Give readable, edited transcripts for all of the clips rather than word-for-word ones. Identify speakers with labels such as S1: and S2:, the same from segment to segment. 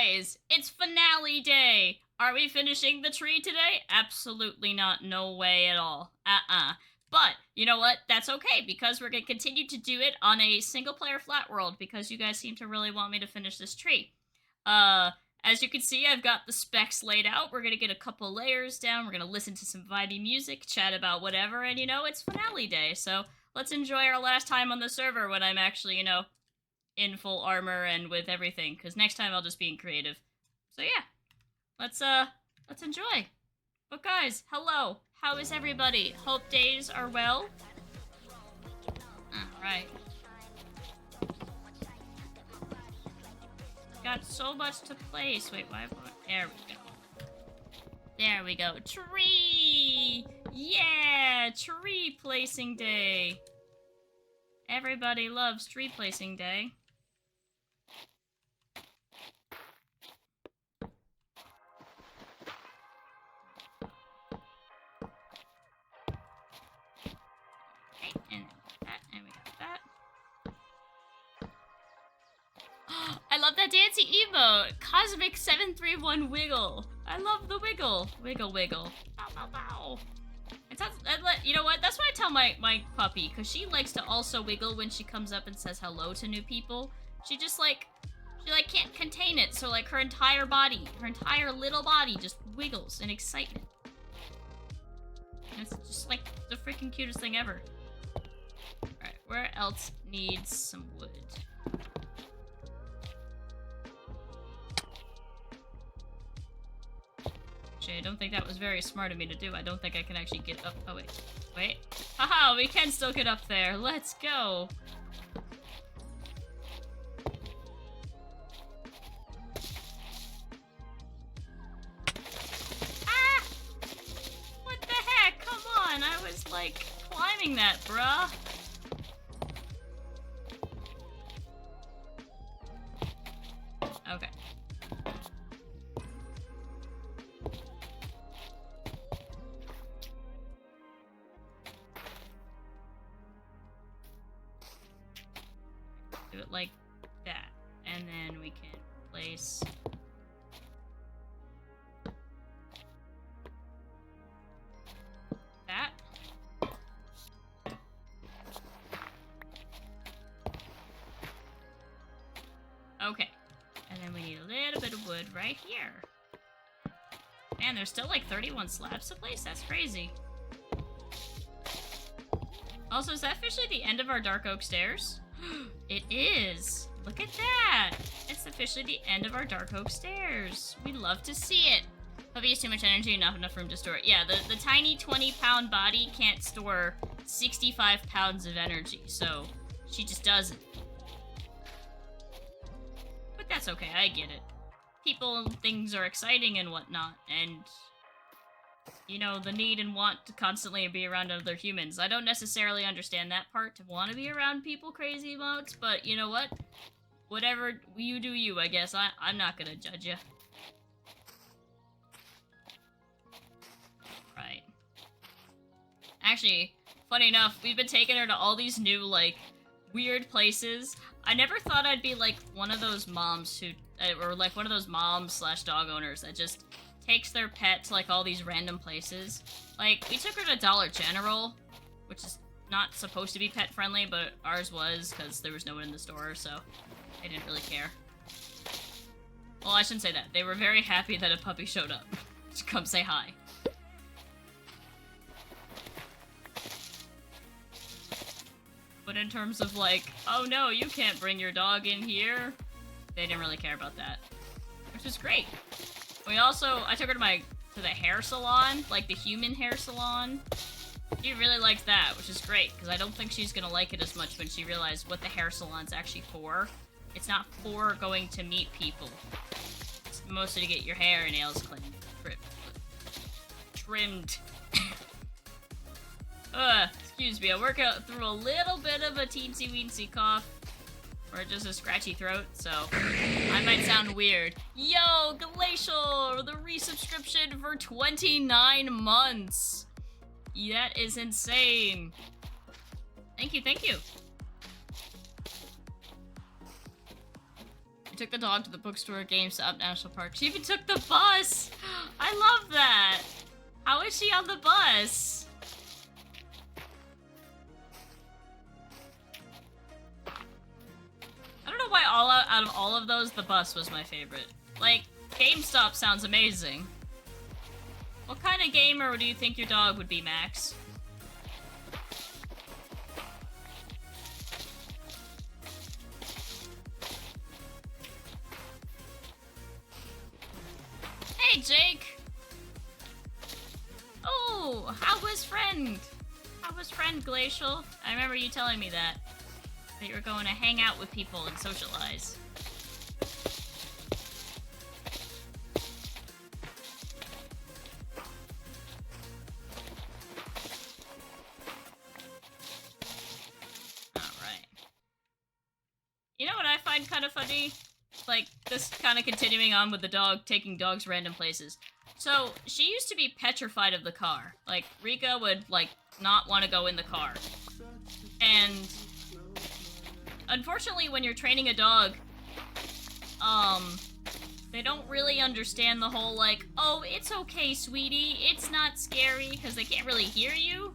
S1: Guys, it's finale day. Are we finishing the tree today? Absolutely not. No way at all. But you know what? That's okay because we're going to continue to do it on a single player flat world because you guys seem to really want me to finish this tree. Uh, as you can see, I've got the specs laid out. We're going to get a couple layers down. We're going to listen to some vibey music, chat about whatever, and it's finale day. So let's enjoy our last time on the server when I'm actually, in full armor and with everything, because next time I'll just be in creative. So yeah, let's enjoy. But guys, hello. How is everybody? Hope days are well. Alright. Got so much to place. Wait, why? There we go. There we go. Tree! Yeah! Tree placing day. Everybody loves tree placing day. I love that dancey emote! Cosmic 731 Wiggle! I love the wiggle! Wiggle, wiggle. Bow, bow, bow. You know what? That's what I tell my puppy, because she likes to also wiggle when she comes up and says hello to new people. She can't contain it, so her entire little body just wiggles in excitement. And it's just the freaking cutest thing ever. Alright, where else needs some wood? I don't think that was very smart of me to do. I don't think I can actually get up. Oh, wait. Wait. Haha, we can still get up there. Let's go. Ah! What the heck? Come on. I was, climbing that, bruh. Okay. Do it like that. And then we can place... that. Okay. And then we need a little bit of wood right here. Man, there's still 31 slabs to place? That's crazy. Also, is that officially the end of our Dark Oak Stairs? It is! Look at that! It's officially the end of our Dark Oak Stairs. We love to see it. Puppy has too much energy, not enough room to store it. Yeah, the tiny 20-pound body can't store 65 pounds of energy, so she just doesn't. But that's okay, I get it. People and things are exciting and whatnot, and the need and want to constantly be around other humans. I don't necessarily understand that part, to want to be around people crazy emotes, but you know what? Whatever, you do you, I guess. I'm not gonna judge you. Right. Actually, funny enough, we've been taking her to all these new, weird places. I never thought I'd be, one of those moms who, or, one of those moms/dog owners that just takes their pet to, all these random places. We took her to Dollar General, which is not supposed to be pet-friendly, but ours was, because there was no one in the store, so I didn't really care. Well, I shouldn't say that. They were very happy that a puppy showed up to come say hi. But in terms of, oh no, you can't bring your dog in here, they didn't really care about that. Which is great. I took her to the hair salon, the human hair salon. She really liked that, which is great, because I don't think she's gonna like it as much when she realized what the hair salon's actually for. It's not for going to meet people. It's mostly to get your hair and nails trimmed. Excuse me, I work out through a little bit of a teensy-weensy cough. Or just a scratchy throat, so I might sound weird. Yo, Glacial! The resubscription for 29 months! That is insane. Thank you, thank you. took the dog to the bookstore, GameStop, National Park. She even took the bus! I love that! How is she on the bus? I don't know why out of all of those, the bus was my favorite. Like, GameStop sounds amazing. What kind of gamer do you think your dog would be, Max? Hey, Jake! Oh, how was friend? How was friend, Glacial? I remember you telling me that. That you were going to hang out with people and socialize. Alright. You know what I find kind of funny? Like, this kind of continuing on with the dog, taking dogs random places. So, she used to be petrified of the car. Like, Rika would, like, not want to go in the car. And unfortunately, when you're training a dog, they don't really understand the whole, like, oh, it's okay, sweetie, it's not scary, because they can't really hear you.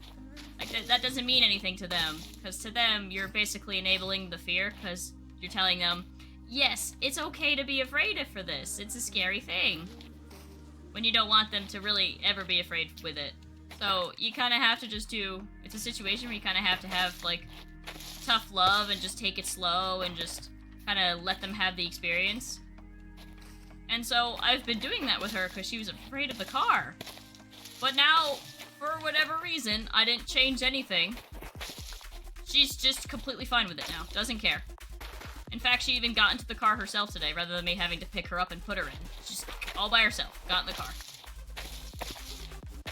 S1: Like, that doesn't mean anything to them, because to them, you're basically enabling the fear, because you're telling them, yes, it's okay to be afraid for this, it's a scary thing. When you don't want them to really ever be afraid with it. So, you kind of have to just it's a situation where you kind of have, like, tough love and just take it slow and just kind of let them have the experience. And so I've been doing that with her because she was afraid of the car. But now, for whatever reason, I didn't change anything. She's just completely fine with it now. Doesn't care. In fact, she even got into the car herself today rather than me having to pick her up and put her in. She's all by herself. Got in the car.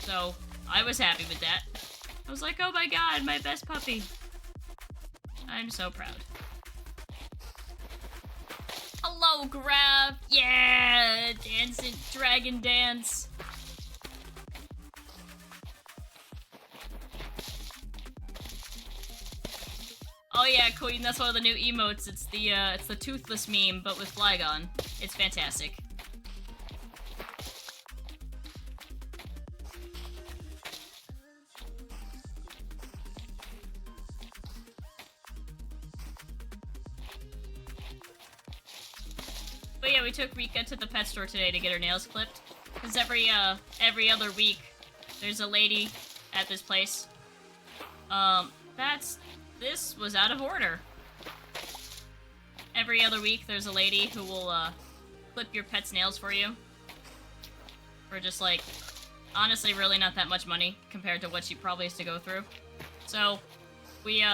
S1: So, I was happy with that. I was like, oh my god, my best puppy. I'm so proud. Hello, Grab! Yeah! Dancing dragon dance. Oh yeah, Queen, that's one of the new emotes. It's the toothless meme, but with Flygon. It's fantastic. But yeah, we took Rika to the pet store today to get her nails clipped. Because every other week, there's a lady at this place. This was out of order. Every other week, there's a lady who will, clip your pet's nails for you. For just, like, honestly, really not that much money compared to what she probably has to go through. So, we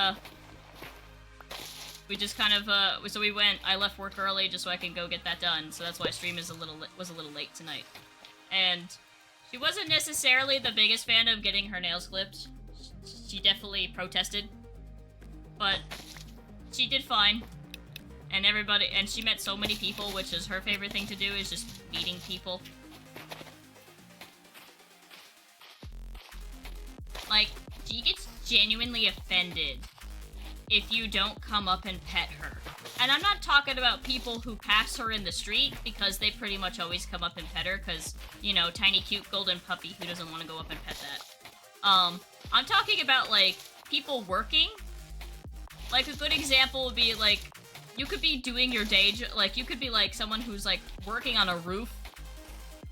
S1: just kind of, so we went, I left work early just so I can go get that done, so that's why stream was a little late tonight. And she wasn't necessarily the biggest fan of getting her nails clipped. She definitely protested. But she did fine. And she met so many people, which is her favorite thing to do, is just meeting people. Like, she gets genuinely offended if you don't come up and pet her. And I'm not talking about people who pass her in the street, because they pretty much always come up and pet her, because, you know, tiny cute golden puppy, who doesn't want to go up and pet that? I'm talking about, like, people working. Like, a good example would be, like, you could be doing your day, like, you could be, like, someone who's, like, working on a roof,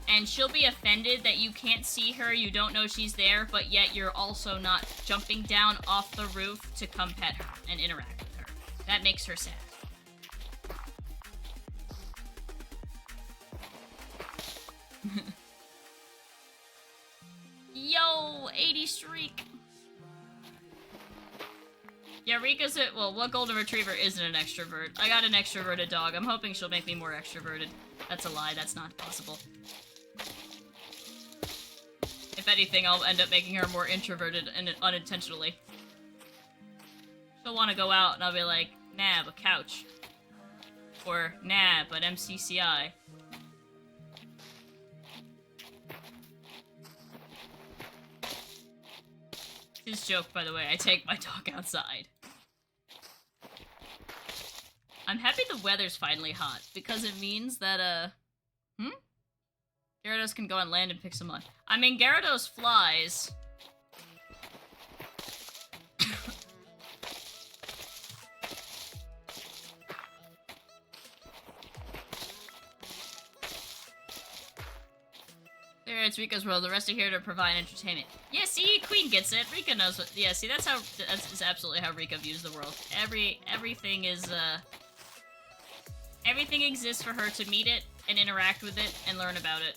S1: and she'll be offended that you can't see her, you don't know she's there, but yet you're also not jumping down off the roof to come pet her and interact with her. That makes her sad. Yo, 80 streak! Yeah, Rika's what golden retriever isn't an extrovert? I got an extroverted dog. I'm hoping she'll make me more extroverted. That's a lie, that's not possible. If anything, I'll end up making her more introverted and unintentionally. She'll want to go out and I'll be like, nah, but couch. Or, nah, but MCCI. His joke, by the way, I take my dog outside. I'm happy the weather's finally hot, because it means that, Gyarados can go on land and pick some up. I mean, Gyarados flies. There, it's Rika's world. The rest are here to provide entertainment. Yeah, see, Queen gets it. Rika knows what. Yeah, see, that's absolutely how Rika views the world. Everything is everything exists for her to meet it and interact with it and learn about it.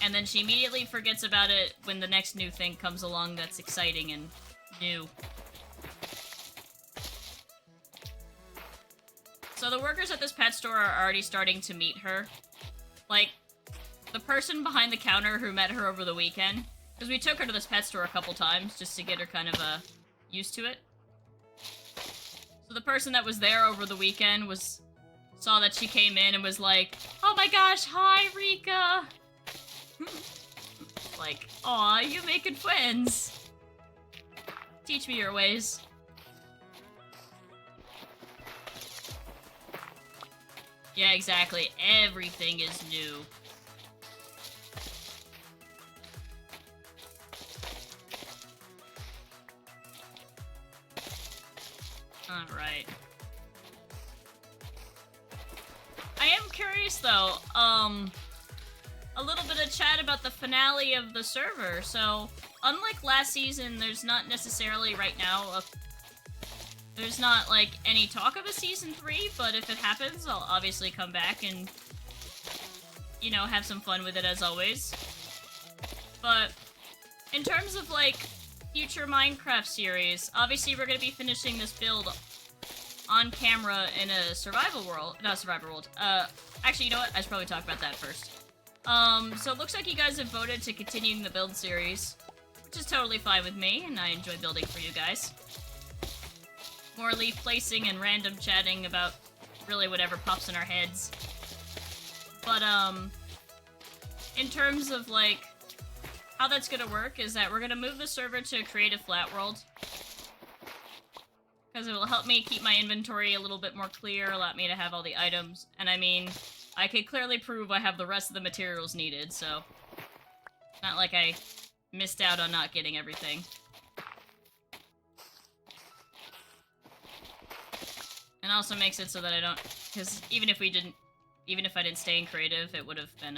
S1: And then she immediately forgets about it when the next new thing comes along that's exciting and new. So the workers at this pet store are already starting to meet her. Like, the person behind the counter who met her over the weekend, because we took her to this pet store a couple times just to get her kind of used to it. So the person that was there over the weekend saw that she came in and was like, "Oh my gosh, hi Rika!" Like, "Aw, you making friends. Teach me your ways." Yeah, exactly. Everything is new. Alright. I am curious though, a little bit of chat about the finale of the server. So, unlike last season, there's not necessarily right now there's not like any talk of a season 3, but if it happens, I'll obviously come back and, you know, have some fun with it as always. But in terms of like future Minecraft series, obviously we're gonna be finishing this build on camera in a survival world. Not survival world. Actually, you know what? I should probably talk about that first. So it looks like you guys have voted to continuing the build series, which is totally fine with me, and I enjoy building for you guys. More leaf placing and random chatting about really whatever pops in our heads. But, in terms of, like, how that's gonna work is that we're gonna move the server to Creative Flat World, because it will help me keep my inventory a little bit more clear, allow me to have all the items, and I mean, I can clearly prove I have the rest of the materials needed, so it's not like I missed out on not getting everything. And also makes it so that I don't, because even if I didn't stay in creative, it would have been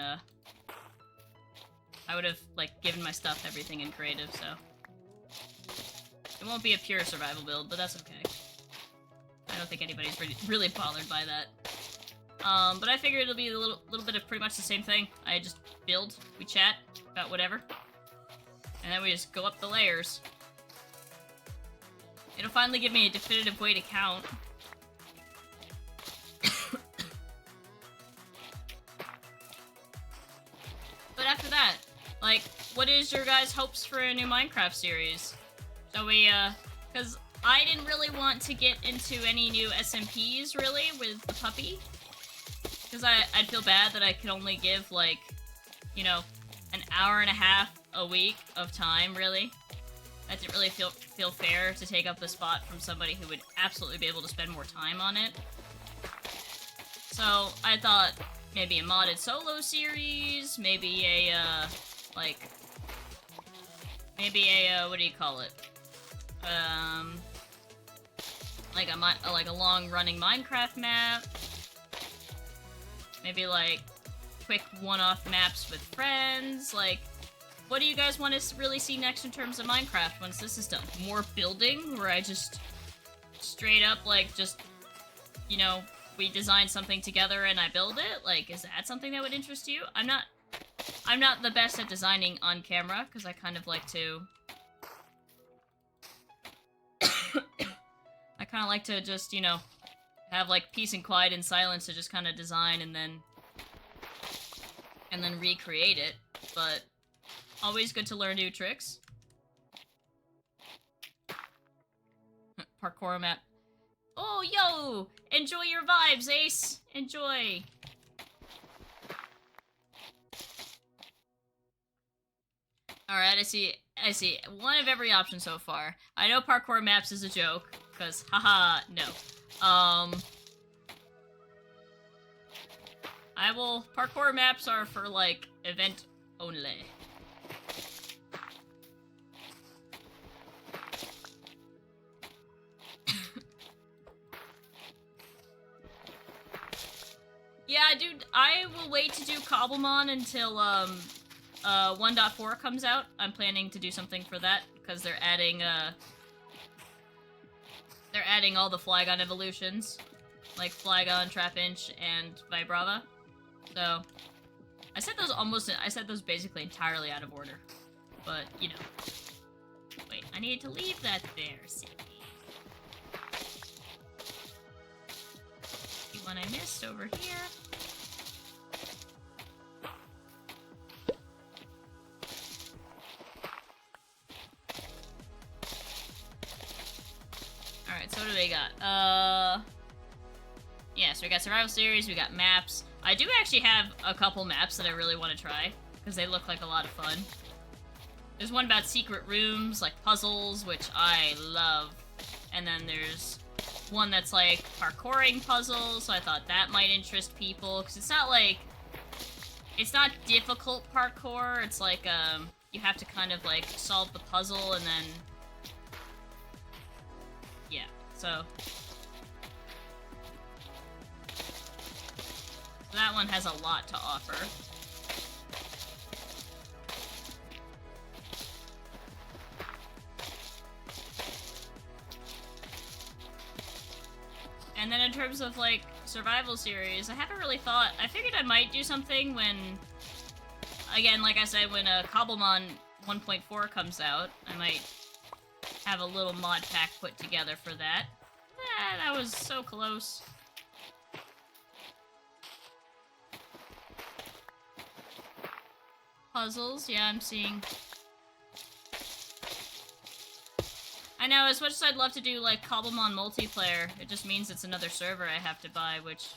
S1: I would have, like, given my stuff everything in creative, so it won't be a pure survival build, but that's okay. I don't think anybody's really bothered by that. But I figured it'll be a little bit of pretty much the same thing. I just build, we chat about whatever, and then we just go up the layers. It'll finally give me a definitive way to count. But after that, like, what is your guys' hopes for a new Minecraft series? Shall we, because I didn't really want to get into any new SMPs, really, with the puppy. Because I'd feel bad that I could only give, like, you know, an hour and a half a week of time, really. That didn't really feel fair to take up the spot from somebody who would absolutely be able to spend more time on it. So, I thought maybe a modded solo series, maybe a, what do you call it? Like a long-running Minecraft map. Maybe, like, quick one-off maps with friends. Like, what do you guys want to really see next in terms of Minecraft once this is done? More building, where I just straight up, like, just, you know, we design something together and I build it? Like, is that something that would interest you? I'm not the best at designing on camera, because I kind of like to... I kind of like to just, you know, have, like, peace and quiet and silence to just kind of design and then recreate it, but always good to learn new tricks. Parkour map. Oh, yo! Enjoy your vibes, Ace! Enjoy! Alright, I see. One of every option so far. I know parkour maps is a joke, because, haha, no. Parkour maps are for, like, event only. Yeah, dude, I will wait to do Cobblemon until, 1.4 comes out. I'm planning to do something for that, because they're adding all the Flygon evolutions. Like Flygon, Trapinch, and Vibrava. So, I said those basically entirely out of order. But, you know. Wait, I need to leave that there, see? The one I missed over here. Alright, so what do they got? Yeah, so we got Survival Series, we got maps. I do actually have a couple maps that I really want to try, because they look like a lot of fun. There's one about secret rooms, like puzzles, which I love. And then there's one that's like parkouring puzzles, so I thought that might interest people, because it's not difficult parkour, it's like, you have to kind of like solve the puzzle and then, yeah, so that one has a lot to offer. And then in terms of, like, survival series, I haven't really thought... I figured I might do something when... Again, like I said, when Cobblemon 1.4 comes out, I might have a little mod pack put together for that. That was so close. Puzzles, yeah, I'm seeing... I know, as much as I'd love to do, like, Cobblemon multiplayer, it just means it's another server I have to buy, which...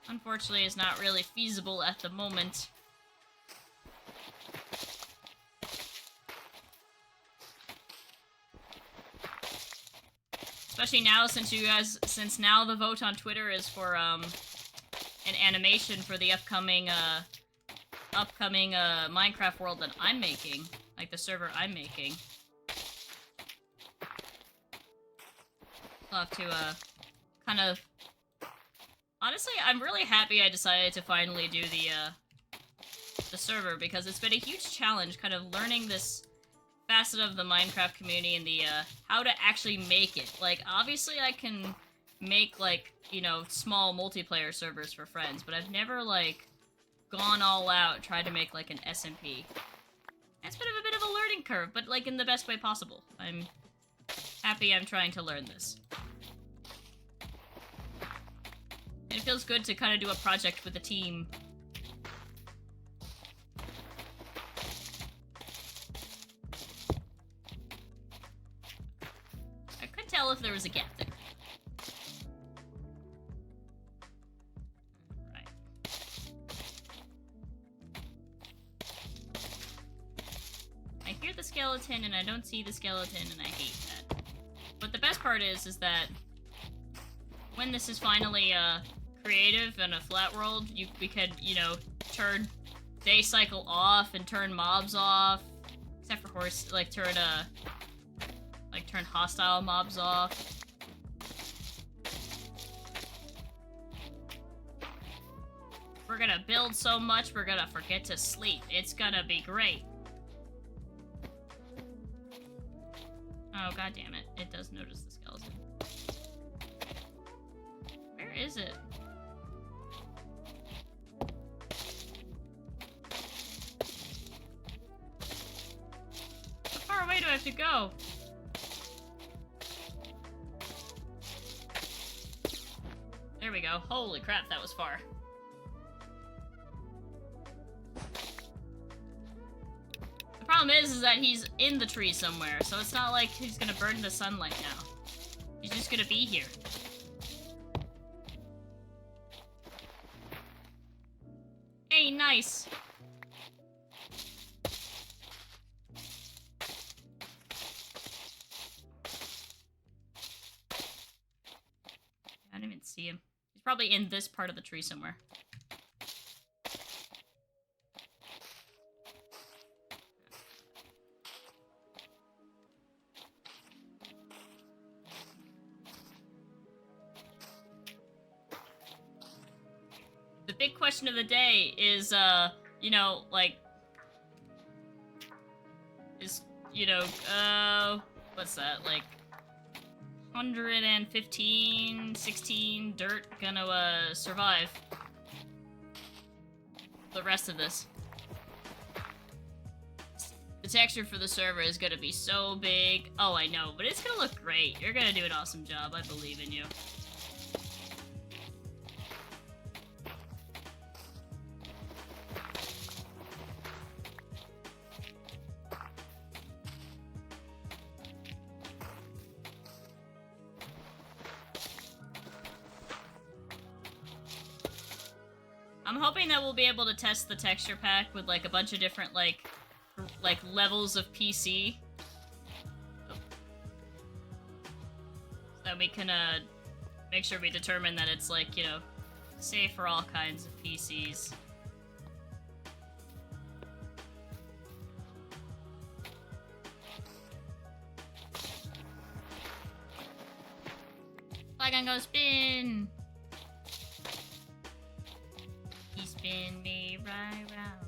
S1: unfortunately is not really feasible at the moment. Especially now, since now the vote on Twitter is for, an animation for the upcoming Minecraft world that I'm making. Like, the server I'm making. I'll have to, kind of... Honestly, I'm really happy I decided to finally do the server, because it's been a huge challenge kind of learning this facet of the Minecraft community and the, how to actually make it. Like, obviously I can make, like, you know, small multiplayer servers for friends, but I've never, like, gone all out, tried to make, like, an SMP. It's been a bit of a learning curve, but, like, in the best way possible. I'm happy I'm trying to learn this. And it feels good to kind of do a project with a team. I couldn't tell if there was a gap there. Right. I hear the skeleton and I don't see the skeleton and I hate that. But the best part is that when this is finally, creative and a flat world, we could, you know, turn day cycle off and turn mobs off. Except for turn hostile mobs off. We're gonna build so much, we're gonna forget to sleep. It's gonna be great. Oh, god damn it. It does notice the skeleton. Where is it? How far away do I have to go? There we go. Holy crap, that was far. The problem is that he's in the tree somewhere, so it's not like he's gonna burn the sunlight now. He's just gonna be here. Hey, nice. probably in this part of the tree somewhere. The big question of the day is, you know, like, is, you know, what's that, like, 115, 16 dirt gonna, survive the rest of this? The texture for the server is gonna be so big. Oh, I know, but it's gonna look great. You're gonna do an awesome job. I believe in you. I'm hoping that we'll be able to test the texture pack with, like, a bunch of different, like levels of PC. So that we can, make sure we determine that it's, like, you know, safe for all kinds of PCs. Flygon go spin! He spin me right round.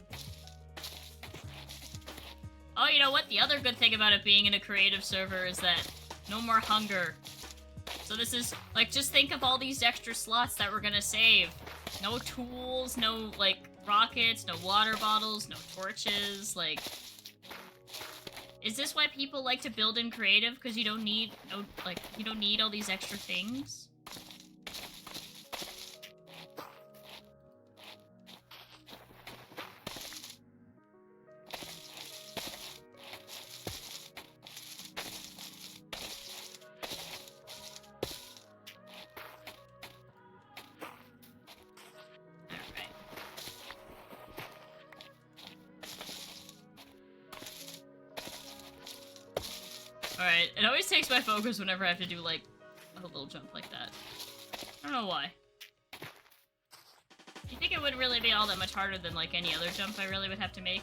S1: Oh, you know what? The other good thing about it being in a creative server is that no more hunger. So this is, like, just think of all these extra slots that we're gonna save. No tools, no, like, rockets, no water bottles, no torches, like... Is this why people like to build in creative? Because you don't need, no, like, you don't need all these extra things? Alright, it always takes my focus whenever I have to do, like, a little jump like that. I don't know why. You think it wouldn't really be all that much harder than, like, any other jump I really would have to make?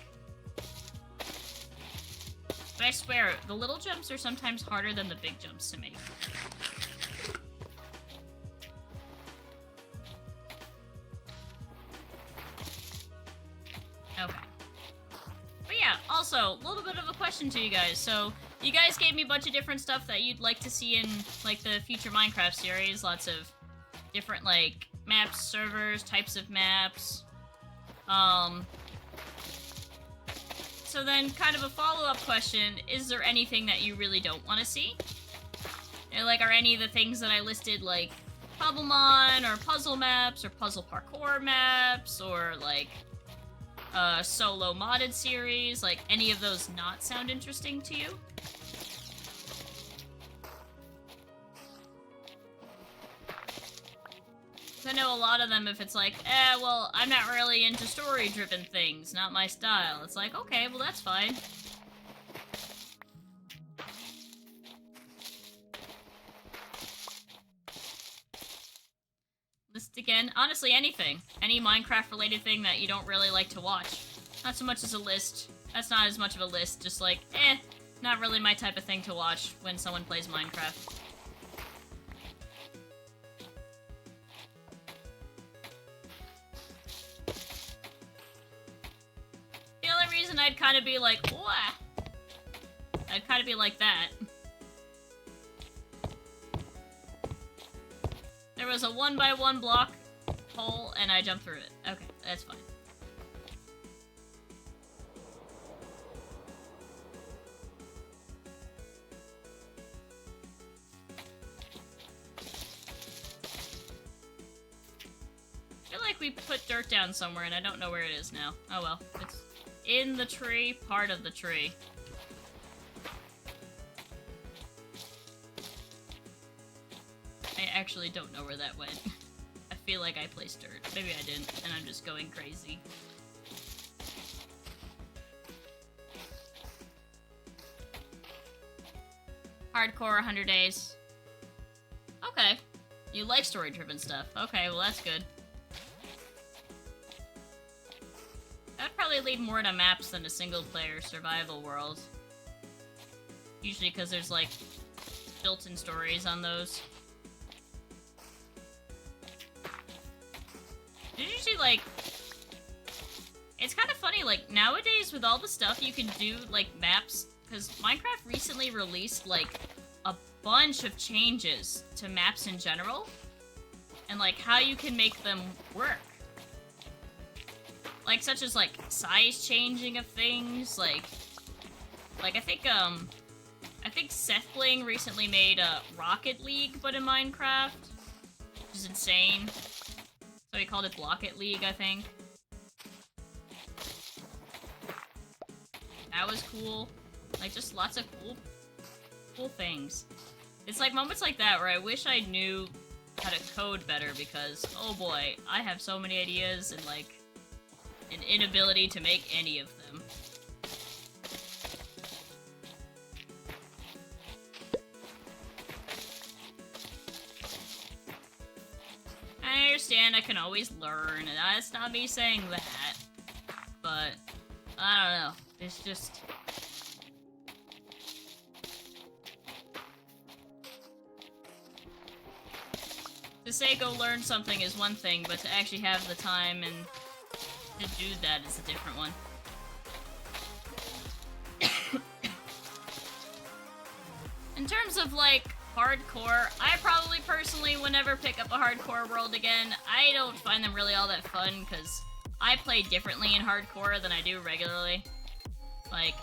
S1: But I swear, the little jumps are sometimes harder than the big jumps to make. Okay. But yeah, also, a little bit of a question to you guys. So, you guys gave me a bunch of different stuff that you'd like to see in, like, the future Minecraft series. Lots of different, like, maps, servers, types of maps. So then, kind of a follow-up question, is there anything that you really don't want to see? You know, like, are any of the things that I listed, like, Puzzlemon, or puzzle maps, or puzzle parkour maps, or, like, solo modded series, like, any of those not sound interesting to you? I know a lot of them, if it's like, well, I'm not really into story-driven things, not my style. It's like, okay, well, that's fine. List again. Honestly, anything. Any Minecraft-related thing that you don't really like to watch. Not so much as a list. That's not as much of a list, just like, not really my type of thing to watch when someone plays Minecraft. The only reason I'd kind of be like, wah! I'd kind of be like that. There was a 1x1 block hole, and I jumped through it. Okay, that's fine. I feel like we put dirt down somewhere, and I don't know where it is now. Oh well, it's in the tree, part of the tree. I actually don't know where that went. I feel like I placed dirt. Maybe I didn't, and I'm just going crazy. Hardcore 100 days. Okay. You like story-driven stuff. Okay, well that's good. That'd probably lead more to maps than a single-player survival world. Usually because there's, like, built-in stories on those. There's usually, like... It's kind of funny, like, nowadays with all the stuff you can do, like, maps... Because Minecraft recently released, like, a bunch of changes to maps in general. And, like, how you can make them work. Like, such as, like, size changing of things, like, I think Sethbling recently made a Rocket League, but in Minecraft, which is insane. So he called it Blocket League, I think. That was cool. Like, just lots of cool things. It's like moments like that where I wish I knew how to code better because, oh boy, I have so many ideas and, like, an inability to make any of them. I understand I can always learn, and that's not me saying that. But, I don't know. It's just... To say go learn something is one thing, but to actually have the time and to do that is a different one. In terms of, like, hardcore, I probably personally would never pick up a hardcore world again. I don't find them really all that fun, because I play differently in hardcore than I do regularly. Like,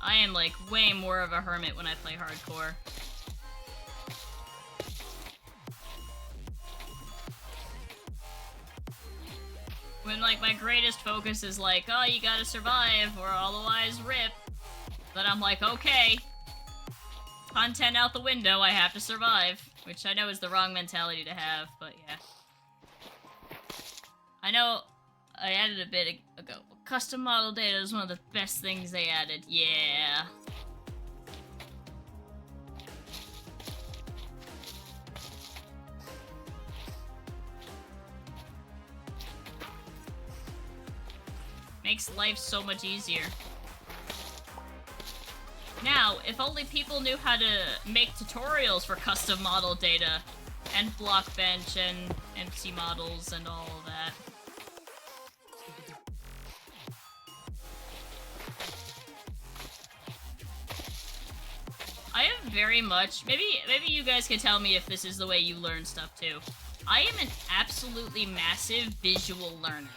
S1: I am, like, way more of a hermit when I play hardcore. When, like, my greatest focus is like, oh, you gotta survive, or otherwise rip. Then I'm like, okay. Content out the window, I have to survive. Which I know is the wrong mentality to have, but yeah. I know I added a bit ago. Custom model data is one of the best things they added. Yeah. Makes life so much easier. Now, if only people knew how to make tutorials for custom model data, and block bench, and empty models, and all of that. I am very much... Maybe you guys can tell me if this is the way you learn stuff, too. I am an absolutely massive visual learner.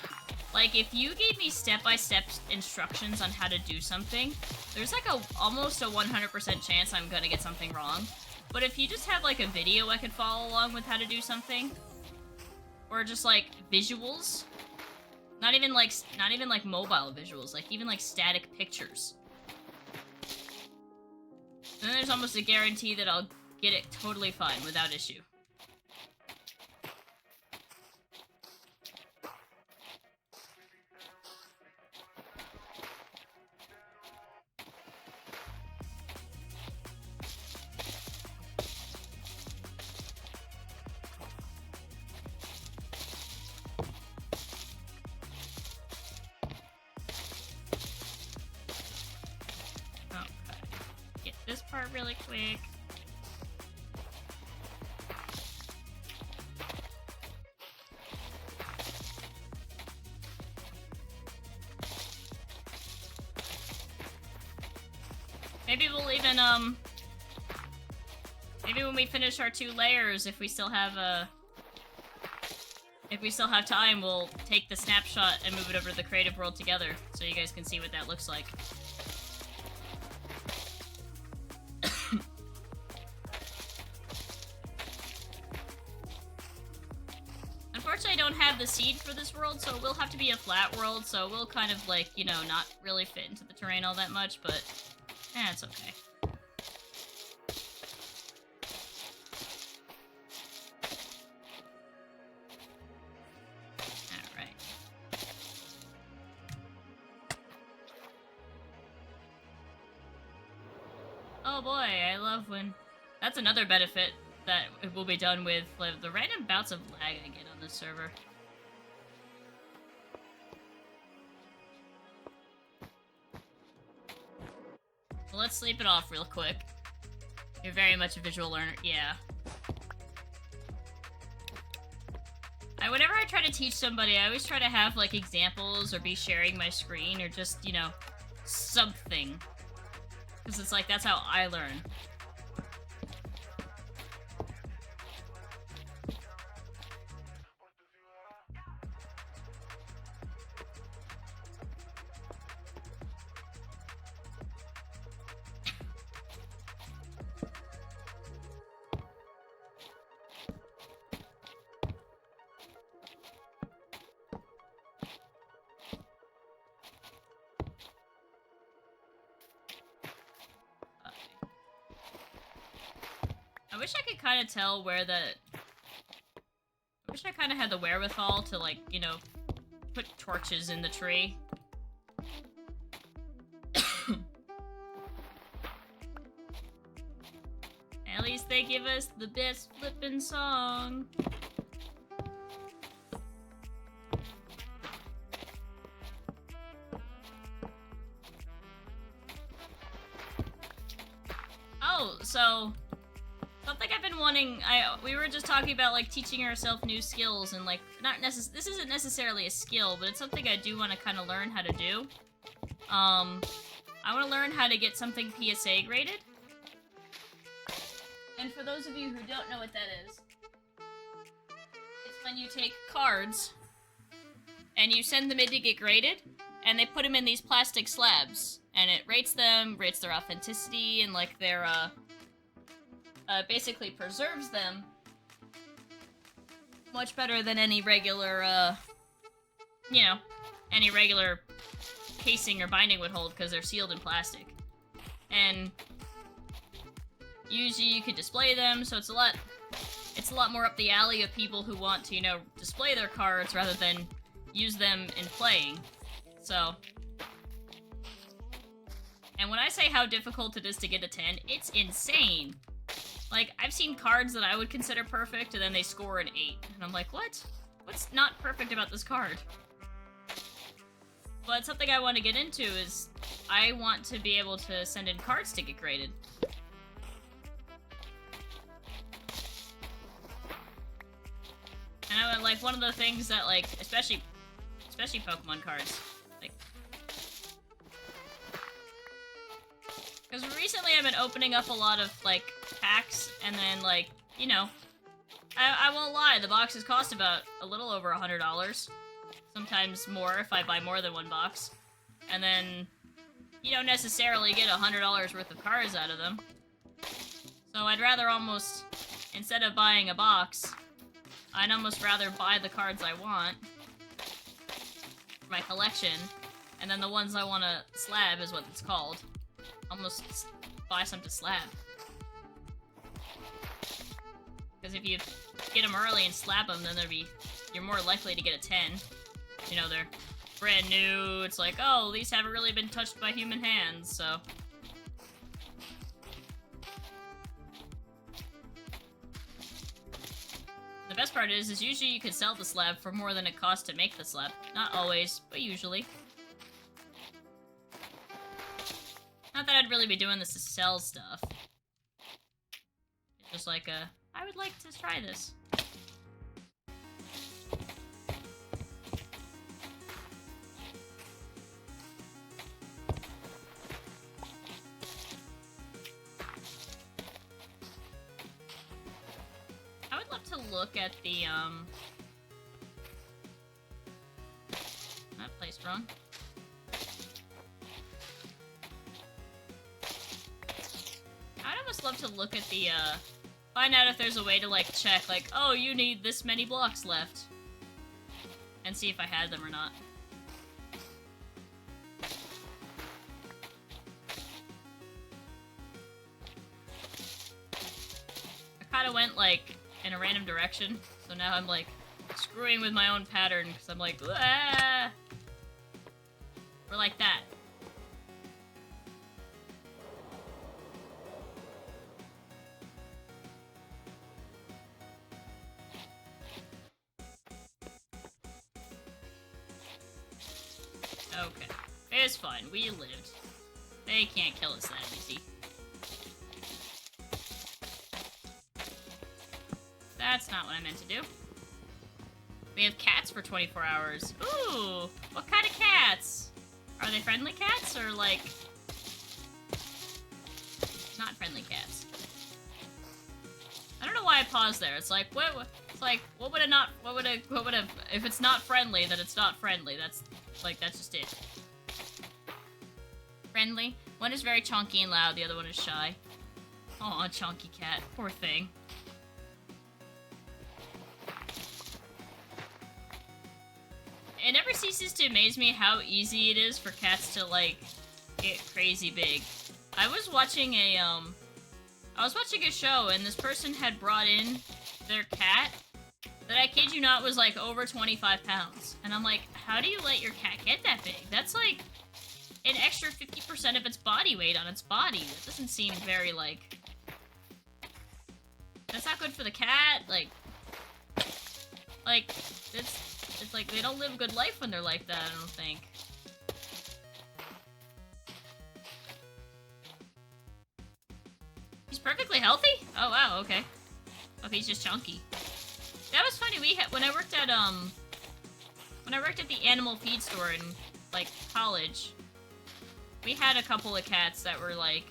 S1: Like, if you gave me step-by-step instructions on how to do something, there's like almost a 100% chance I'm gonna get something wrong. But if you just have like a video I could follow along with how to do something, or just like visuals, not even like mobile visuals, like even like static pictures, then there's almost a guarantee that I'll get it totally fine without issue. This part really quick. Maybe we'll even, maybe when we finish our 2 layers, if we still have time, we'll take the snapshot and move it over to the creative world together, so you guys can see what that looks like. Unfortunately, I don't have the seed for this world, so it will have to be a flat world, so we'll kind of, like, you know, not really fit into the terrain all that much, but it's okay. Alright. Oh boy, I love when... That's another benefit that we'll be done with like, the random bouts of lag I get on this server. Well, let's sleep it off real quick. You're very much a visual learner. Yeah. Whenever I try to teach somebody, I always try to have, like, examples or be sharing my screen or just, you know, something. Because it's like, that's how I learn. I wish I could kind of tell where the... I wish I kind of had the wherewithal to, like, you know, put torches in the tree. At least they give us the best flippin' song. Oh, so... something I've been wanting, we were just talking about, like, teaching ourselves new skills, and, like, this isn't necessarily a skill, but it's something I do want to kind of learn how to do. I want to learn how to get something PSA graded. And for those of you who don't know what that is, it's when you take cards, and you send them in to get graded, and they put them in these plastic slabs, and it rates them, rates their authenticity, and, like, their, basically preserves them much better than any regular, you know, any regular casing or binding would hold because they're sealed in plastic. And usually you could display them, so it's a lot more up the alley of people who want to, you know, display their cards rather than use them in playing. So, and when I say how difficult it is to get a 10, it's insane. Like, I've seen cards that I would consider perfect, and then they score an 8. And I'm like, what? What's not perfect about this card? But something I want to get into is I want to be able to send in cards to get graded. And I would, like, one of the things that, like, especially Pokemon cards, like... because recently I've been opening up a lot of, like, packs, and then, like, you know, I won't lie, the boxes cost about a little over $100. Sometimes more if I buy more than one box. And then, you don't necessarily get $100 worth of cards out of them. So I'd rather almost, instead of buying a box, I'd almost rather buy the cards I want for my collection, and then the ones I want to slab is what it's called. Almost buy some to slab. Because if you get them early and slap them, then you're more likely to get a 10. You know, they're brand new, it's like, oh, these haven't really been touched by human hands, so... The best part is usually you can sell the slab for more than it costs to make the slab. Not always, but usually. Not that I'd really be doing this to sell stuff. It's just like I would like to try this. I would love to look at the, not placed wrong. I'd almost love to look at the, find out if there's a way to, like, check, like, oh, you need this many blocks left. And see if I had them or not. I kinda went, like, in a random direction, so now I'm, like, screwing with my own pattern, because I'm like, ah! Or like that. Okay. It's fine. We lived. They can't kill us that easy. That's not what I meant to do. We have cats for 24 hours. Ooh! What kind of cats? Are they friendly cats or, like... not friendly cats? I don't know why I paused there. It's like, what would it not... what would a... if it's not friendly, then it's not friendly. That's just it. Friendly. One is very chunky and loud, the other one is shy. Aw, chunky cat. Poor thing. It never ceases to amaze me how easy it is for cats to, like, get crazy big. I was watching a show, and this person had brought in their cat that, I kid you not, was, like, over 25 pounds. And I'm like, how do you let your cat get that big? That's, like, an extra 50% of its body weight on its body. That doesn't seem very, like... that's not good for the cat, like, it's like they don't live a good life when they're like that, I don't think. He's perfectly healthy? Oh wow, okay. Oh, he's just chunky. That was funny, when I worked at the animal feed store in, like, college, we had a couple of cats that were, like,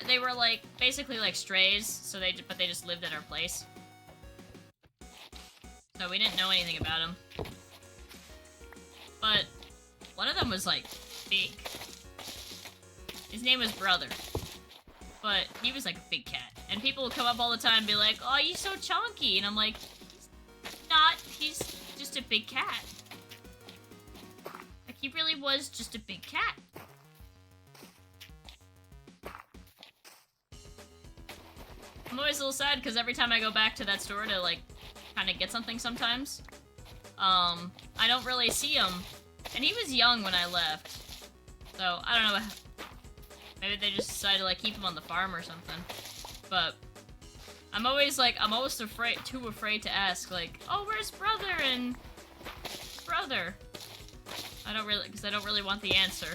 S1: they were like, basically like strays, so but they just lived at our place. So we didn't know anything about them. But one of them was, like, big. His name was Brother. But he was, like, a big cat. And people would come up all the time and be like, oh, you're so chunky. And I'm like, he's not. He's just a big cat. Like, he really was just a big cat. I'm always a little sad because every time I go back to that store to, like, kind of get something sometimes, I don't really see him. And he was young when I left. So, I don't know. Maybe they just decided to, like, keep him on the farm or something. But I'm always, like, too afraid to ask, like, oh, where's Brother and Brother? Because I don't really want the answer.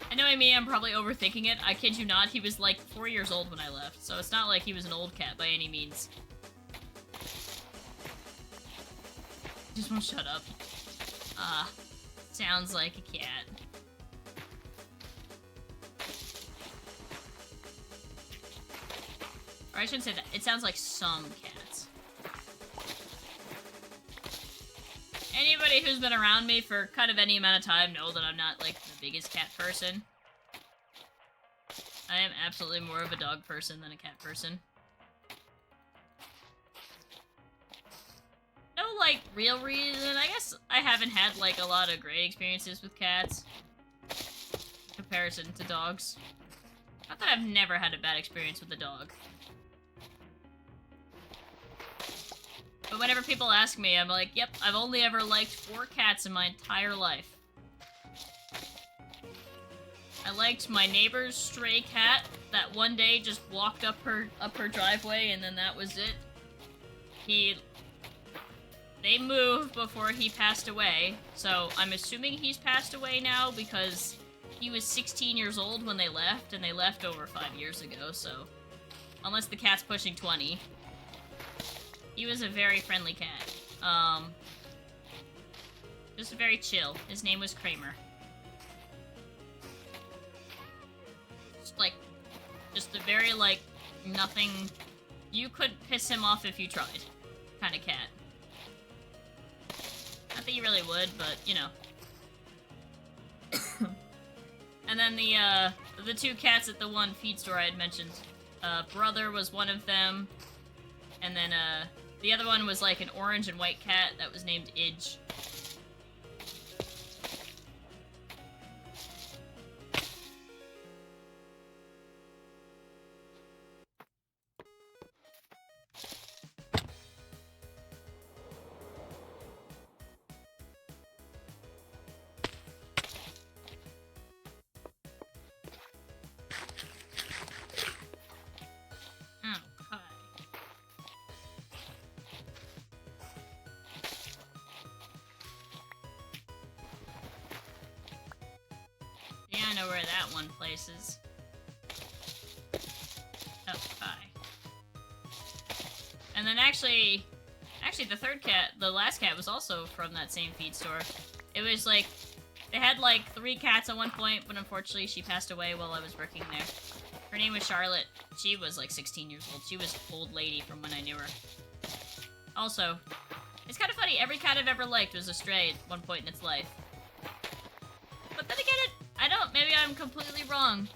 S1: I know I'm probably overthinking it. I kid you not, he was like 4 years old when I left, so it's not like he was an old cat by any means. Just won't shut up. Sounds like a cat. Or I shouldn't say that. It sounds like some cats. Anybody who's been around me for kind of any amount of time know that I'm not, like, the biggest cat person. I am absolutely more of a dog person than a cat person. No, like, real reason. I guess I haven't had, like, a lot of great experiences with cats. In comparison to dogs. Not that I've never had a bad experience with a dog. But whenever people ask me, I'm like, yep, I've only ever liked 4 cats in my entire life. I liked my neighbor's stray cat that one day just walked up her driveway, and then that was it. They moved before he passed away, so I'm assuming he's passed away now because he was 16 years old when they left, and they left over 5 years ago, so... unless the cat's pushing 20. He was a very friendly cat. Just very chill. His name was Kramer. Just a very, like, nothing... you couldn't piss him off if you tried kind of cat. Not that you really would, but, you know. And then the 2 cats at the one feed store I had mentioned. Brother was one of them. And then, the other one was, like, an orange and white cat that was named Idge. know where that one places. Oh, hi. And then actually the third cat, the last cat was also from that same feed store. It was like, they had like 3 cats at one point, but unfortunately she passed away while I was working there. Her name was Charlotte. She was like 16 years old. She was an old lady from when I knew her. Also, it's kind of funny, every cat I've ever liked was a stray at one point in its life. But then again, I don't, maybe I'm completely wrong.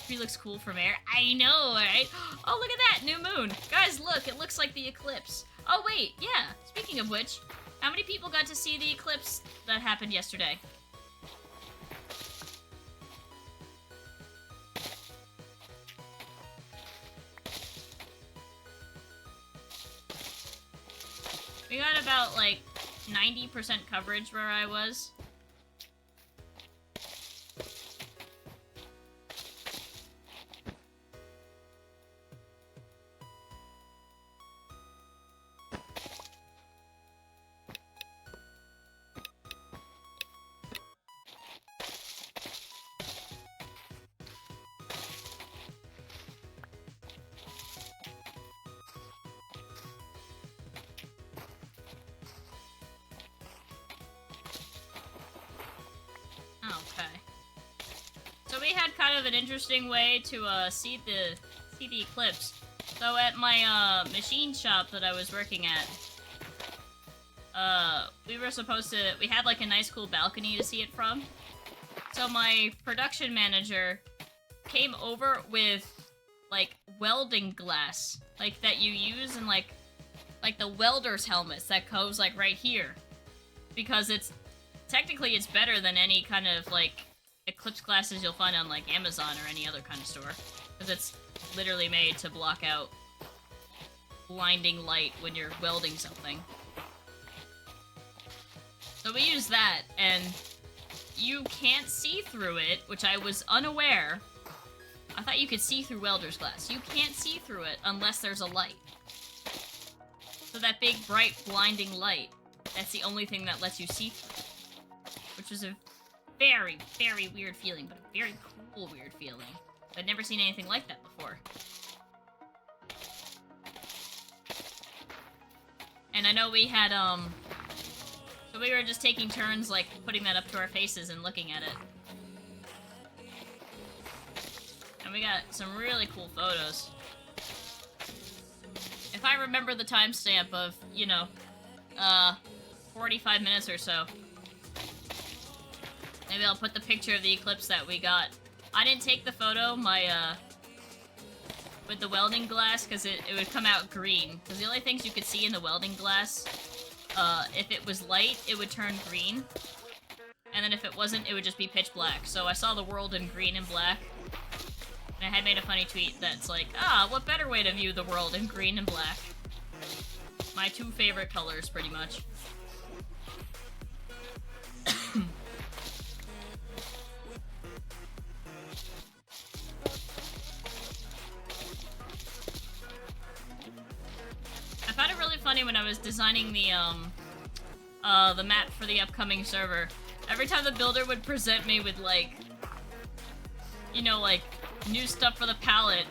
S1: He looks cool from air. I know, right? Oh, look at that, new moon. Guys, look, it looks like the eclipse. Oh, wait, yeah. Speaking of which, how many people got to see the eclipse that happened yesterday? We got about, like, 90% coverage where I was. Kind of an interesting way to see the eclipse. So at my machine shop that I was working at, we were supposed to, we had like a nice cool balcony to see it from. So my production manager came over with like welding glass, like that you use in like the welder's helmets that goes like right here, because it's technically it's better than any kind of like eclipse glasses you'll find on like Amazon or any other kind of store, because it's literally made to block out blinding light when you're welding something. So we use that, and you can't see through it, which I was unaware. I thought you could see through welder's glass. You can't see through it unless there's a light. So that big, bright, blinding light, that's the only thing that lets you see through it. Which was a very, very weird feeling, but a very cool weird feeling. I'd never seen anything like that before. And I know we had, so we were just taking turns, like, putting that up to our faces and looking at it. And we got some really cool photos. If I remember the timestamp of, 45 minutes or so, maybe I'll put the picture of the eclipse that we got. I didn't take the photo, with the welding glass, because it would come out green. Because the only things you could see in the welding glass, if it was light, it would turn green. And then if it wasn't, it would just be pitch black. So I saw the world in green and black. And I had made a funny tweet that's like, what better way to view the world in green and black? My 2 favorite colors, pretty much. I found it really funny when I was designing the map for the upcoming server. Every time the builder would present me with, like, new stuff for the palette,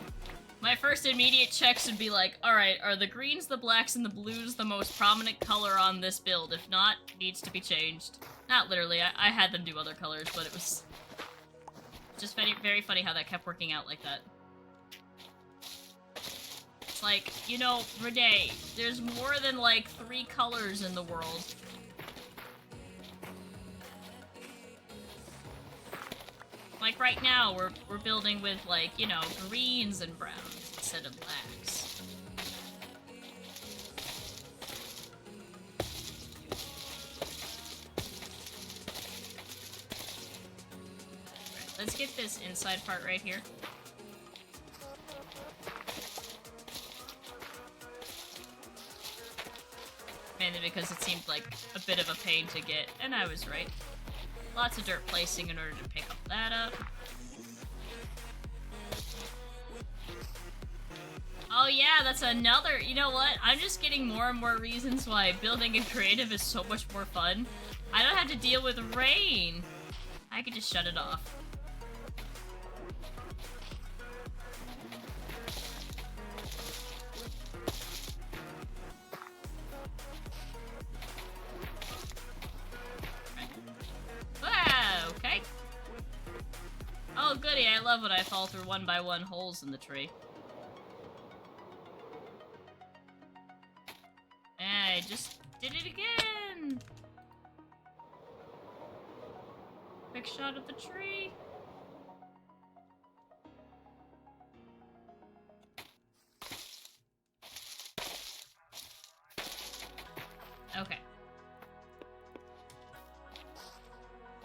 S1: my first immediate checks would be like, alright, are the greens, the blacks, and the blues the most prominent color on this build? If not, it needs to be changed. Not literally, I had them do other colors, but it was just very, very funny how that kept working out like that. It's like, Renee, there's more than, like, 3 colors in the world. Like, right now, we're building with, like, greens and browns instead of blacks. Right, let's get this inside part right here. Mainly because it seemed like a bit of a pain to get, and I was right. Lots of dirt placing in order to pick up that up. Oh yeah, that's another, you know what? I'm just getting more and more reasons why building in creative is so much more fun. I don't have to deal with rain. I can just shut it off. love when I fall through 1x1 holes in the tree. I just did it again! Quick shot of the tree. Okay.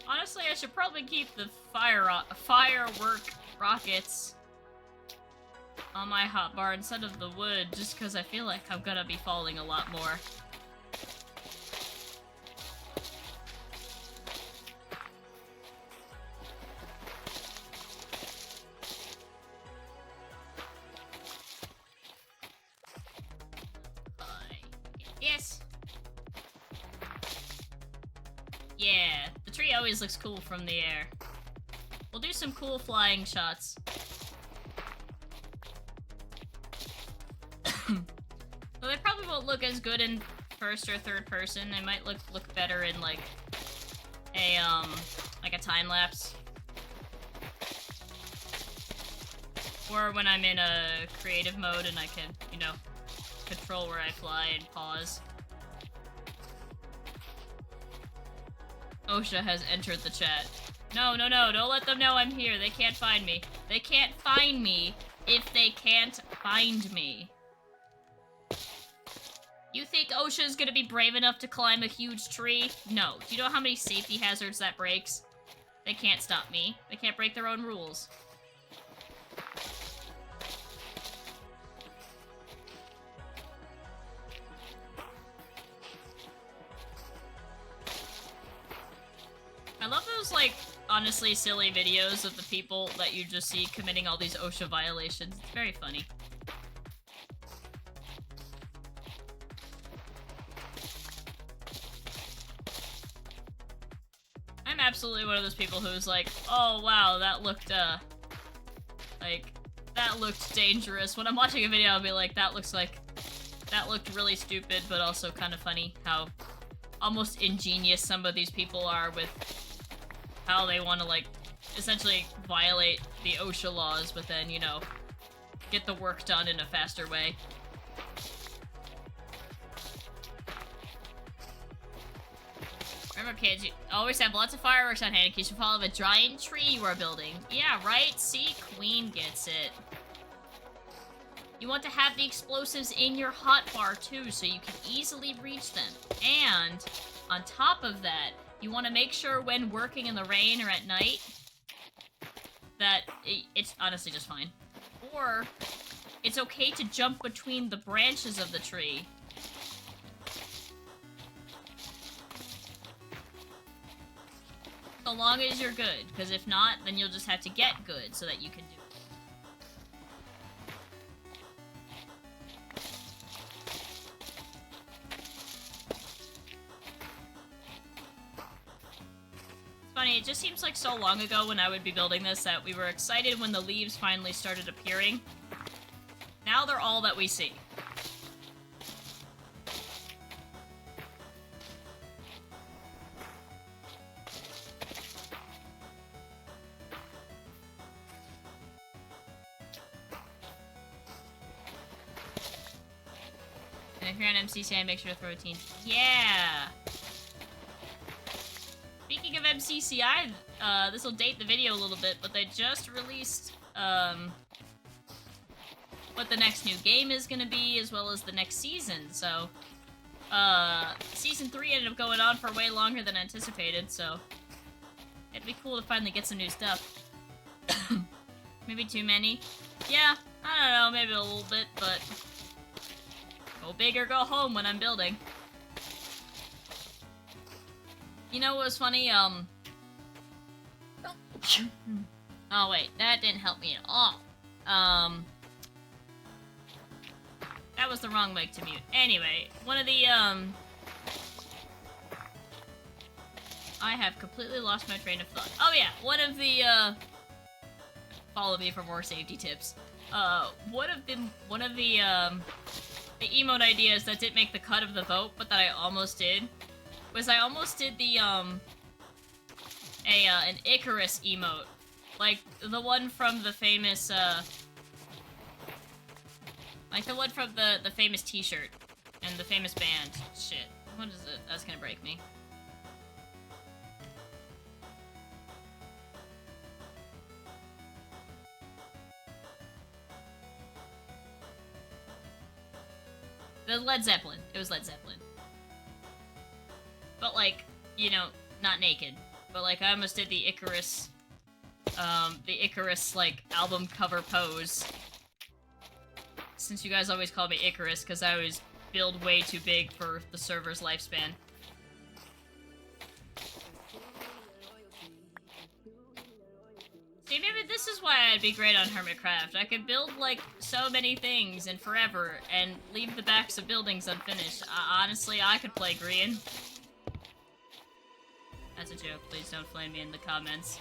S1: Honestly, I should probably keep the firework rockets on my hotbar instead of the wood, just because I feel like I'm gonna be falling a lot more. Yes! Yeah, the tree always looks cool from the air. We'll do some cool flying shots. Well, they probably won't look as good in first or third person. They might look better in like a time lapse. Or when I'm in a creative mode and I can, you know, control where I fly and pause. OSHA has entered the chat. No, no, no, don't let them know I'm here. They can't find me. They can't find me if they can't find me. You think OSHA is gonna be brave enough to climb a huge tree? No. Do you know how many safety hazards that breaks? They can't stop me. They can't break their own rules. I love those, like, honestly silly videos of the people that you just see committing all these OSHA violations. It's very funny. I'm absolutely one of those people who's like, oh wow, that looked, that looked dangerous. When I'm watching a video, I'll be like, that looked really stupid, but also kind of funny how almost ingenious some of these people are with how they want to, like, essentially violate the OSHA laws, but then, you know, get the work done in a faster way. Remember, kids, you always have lots of fireworks on hand in case you fall off a giant tree you are building. Yeah, right? See? Queen gets it. You want to have the explosives in your hotbar, too, so you can easily reach them. And, on top of that, you want to make sure when working in the rain or at night that it's honestly just fine. Or, it's okay to jump between the branches of the tree. So long as you're good, because if not, then you'll just have to get good so that you can do it. Funny, it just seems like so long ago when I would be building this that we were excited when the leaves finally started appearing. Now they're all that we see. And if you're on MCCI, make sure to throw a team. Yeah! Speaking of MCCI, this will date the video a little bit, but they just released, what the next new game is gonna be, as well as the next season, so, Season 3 ended up going on for way longer than anticipated, so it'd be cool to finally get some new stuff. Maybe too many? Yeah, I don't know, maybe a little bit, but go big or go home when I'm building. You know what was funny? Oh wait, that didn't help me at all. That was the wrong mic to mute. Anyway, one of the, I have completely lost my train of thought. Oh yeah, one of the, follow me for more safety tips. One of the emote ideas that didn't make the cut of the vote, but that I almost did, was I almost did the, an Icarus emote. Like, the one from the famous, like the one from the famous t-shirt and the famous band. Shit. What is it? That's gonna break me. The Led Zeppelin. It was Led Zeppelin. But, like, you know, not naked. But, like, I almost did the Icarus, like, album cover pose. Since you guys always call me Icarus, because I always build way too big for the server's lifespan. See, maybe this is why I'd be great on Hermitcraft. I could build, like, so many things and forever, and leave the backs of buildings unfinished. Honestly, I could play Grian. That's a joke. Please don't flame me in the comments.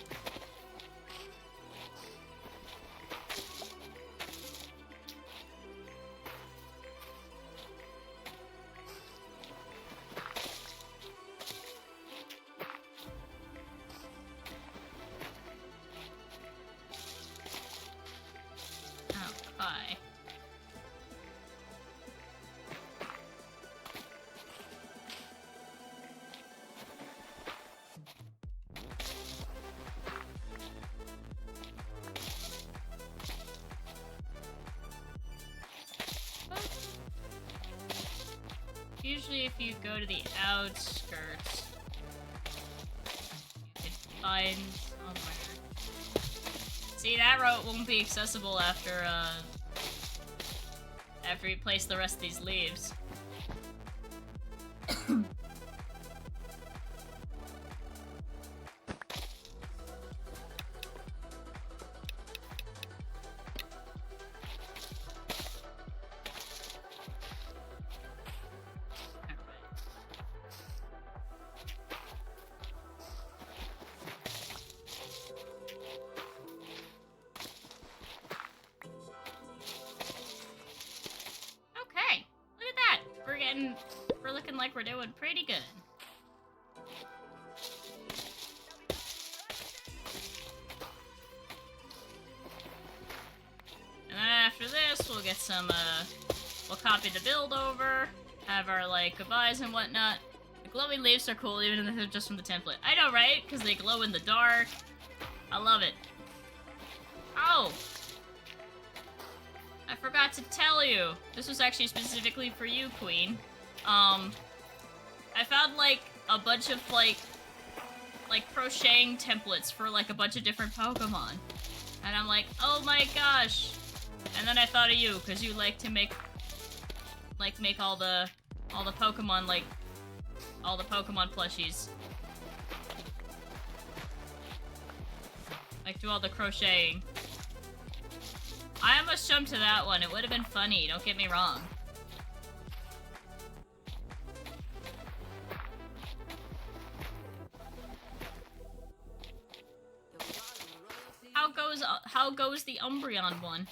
S1: Usually if you go to the outskirts, you can find somewhere. See, that route won't be accessible after, after we place the rest of these leaves. We're looking like we're doing pretty good. And then after this, we'll get some, we'll copy the build over, have our, like, goodbyes and whatnot. The glowing leaves are cool, even if they're just from the template. I know, right? Because they glow in the dark. I love it. Oh! I forgot to tell you. This was actually specifically for you, Queen. I found, like, a bunch of, like, crocheting templates for, like, a bunch of different Pokemon. And I'm like, oh my gosh! And then I thought of you, because you like to make all the Pokemon, like, all the Pokemon plushies. Like, do all the crocheting. I almost jumped to that one. It would have been funny, don't get me wrong. How goes the Umbreon one?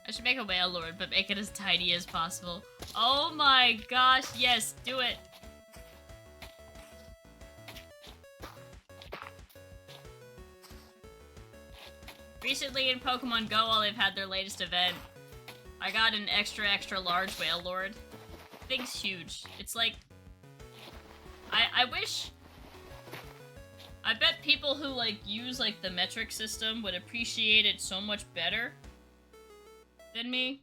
S1: I should make a Wailord, but make it as tiny as possible. Oh my gosh, yes, do it! Recently in Pokemon Go, while they've had their latest event, I got an extra large Wailord. Thing's huge. It's like... I wish... I bet people who, like, use, like, the metric system would appreciate it so much better than me.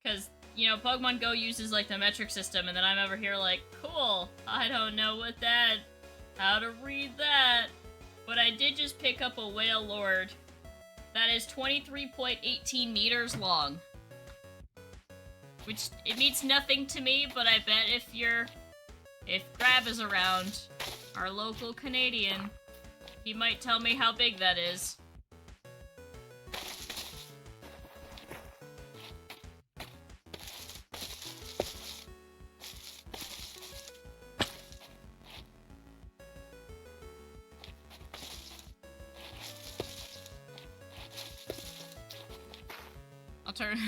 S1: Because, you know, Pokemon Go uses, like, the metric system, and then I'm over here like, cool, I don't know how to read that. But I did just pick up a Wailord that is 23.18 meters long. Which, it means nothing to me, but I bet if Grab is around, our local Canadian, he might tell me how big that is. turn.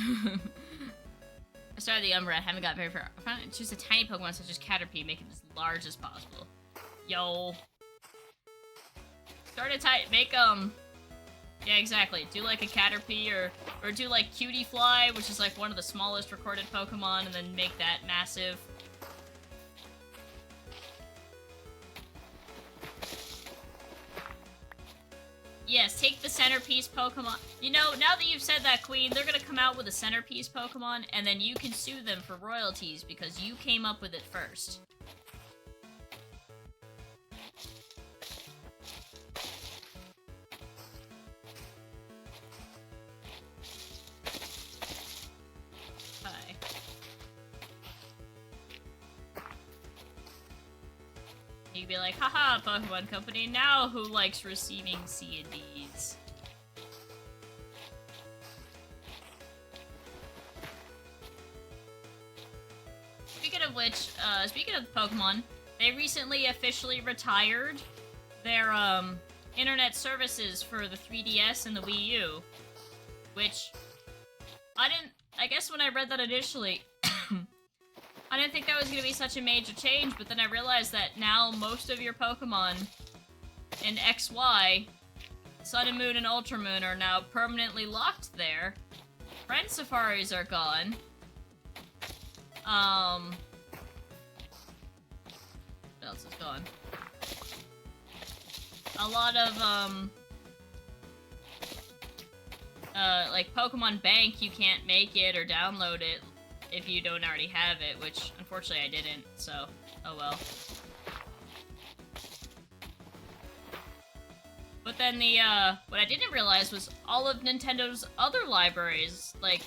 S1: I started the Umbra, haven't got very far. I found it choose a tiny Pokemon such as Caterpie, make it as large as possible. Yo. Start a type, make, yeah, exactly. Do like a Caterpie or do like Cutie Fly, which is like one of the smallest recorded Pokemon, and then make that massive. Yes, take the centerpiece Pokemon. You know, now that you've said that, Queen, they're gonna come out with a centerpiece Pokemon, and then you can sue them for royalties because you came up with it first. Hi. You could be like, haha, Pokemon Company, now who likes receiving C and Ds? Speaking of which, speaking of Pokemon, they recently officially retired their, internet services for the 3DS and the Wii U. Which, I guess when I read that initially, I didn't think that was going to be such a major change, but then I realized that now most of your Pokemon in XY, Sun and Moon and Ultra Moon, are now permanently locked there. Friend Safaris are gone. What else is gone? A lot of, like Pokemon Bank, you can't make it or download it if you don't already have it, which unfortunately I didn't, so oh well. But then the, what I didn't realize was all of Nintendo's other libraries, like,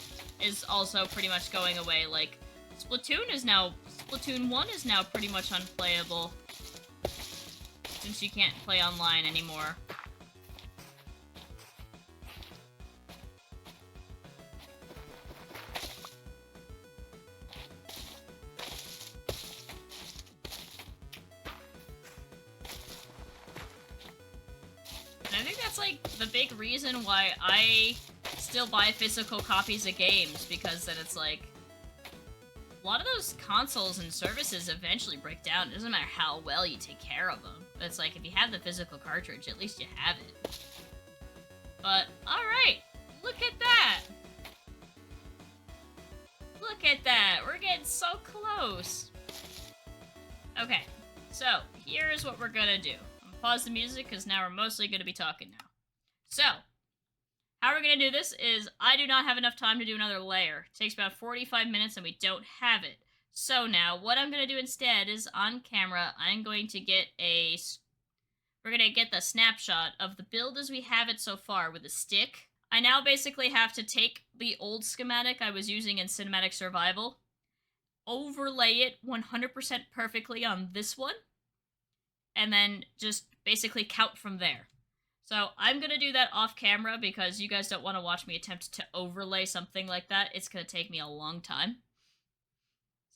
S1: is also pretty much going away. Like, Splatoon 1 is now pretty much unplayable, since you can't play online anymore. And I think that's, like, the big reason why I still buy physical copies of games, because then it's like, a lot of those consoles and services eventually break down. It doesn't matter how well you take care of them. But it's like, if you have the physical cartridge, at least you have it. But, alright, look at that! Look at that! We're getting so close! Okay, so, here's what we're gonna do. I'm gonna pause the music, because now we're mostly gonna be talking now. So, how we're gonna do this is, I do not have enough time to do another layer. It takes about 45 minutes and we don't have it. So now, what I'm gonna do instead is, on camera, I'm going to get we're gonna get the snapshot of the build as we have it so far with a stick. I now basically have to take the old schematic I was using in Cinematic Survival, overlay it 100% perfectly on this one, and then just basically count from there. So I'm going to do that off camera because you guys don't want to watch me attempt to overlay something like that. It's going to take me a long time.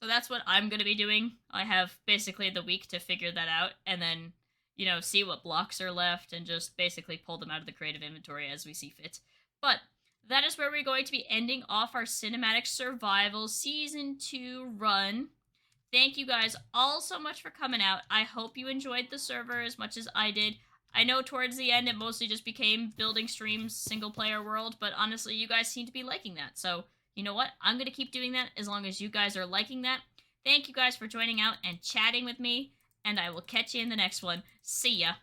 S1: So that's what I'm going to be doing. I have basically the week to figure that out and then, you know, see what blocks are left and just basically pull them out of the creative inventory as we see fit. But that is where we're going to be ending off our Cinematic Survival Season 2 run. Thank you guys all so much for coming out. I hope you enjoyed the server as much as I did. I know towards the end it mostly just became building streams, single player world, but honestly you guys seem to be liking that. So, you know what? I'm going to keep doing that as long as you guys are liking that. Thank you guys for joining out and chatting with me, and I will catch you in the next one. See ya!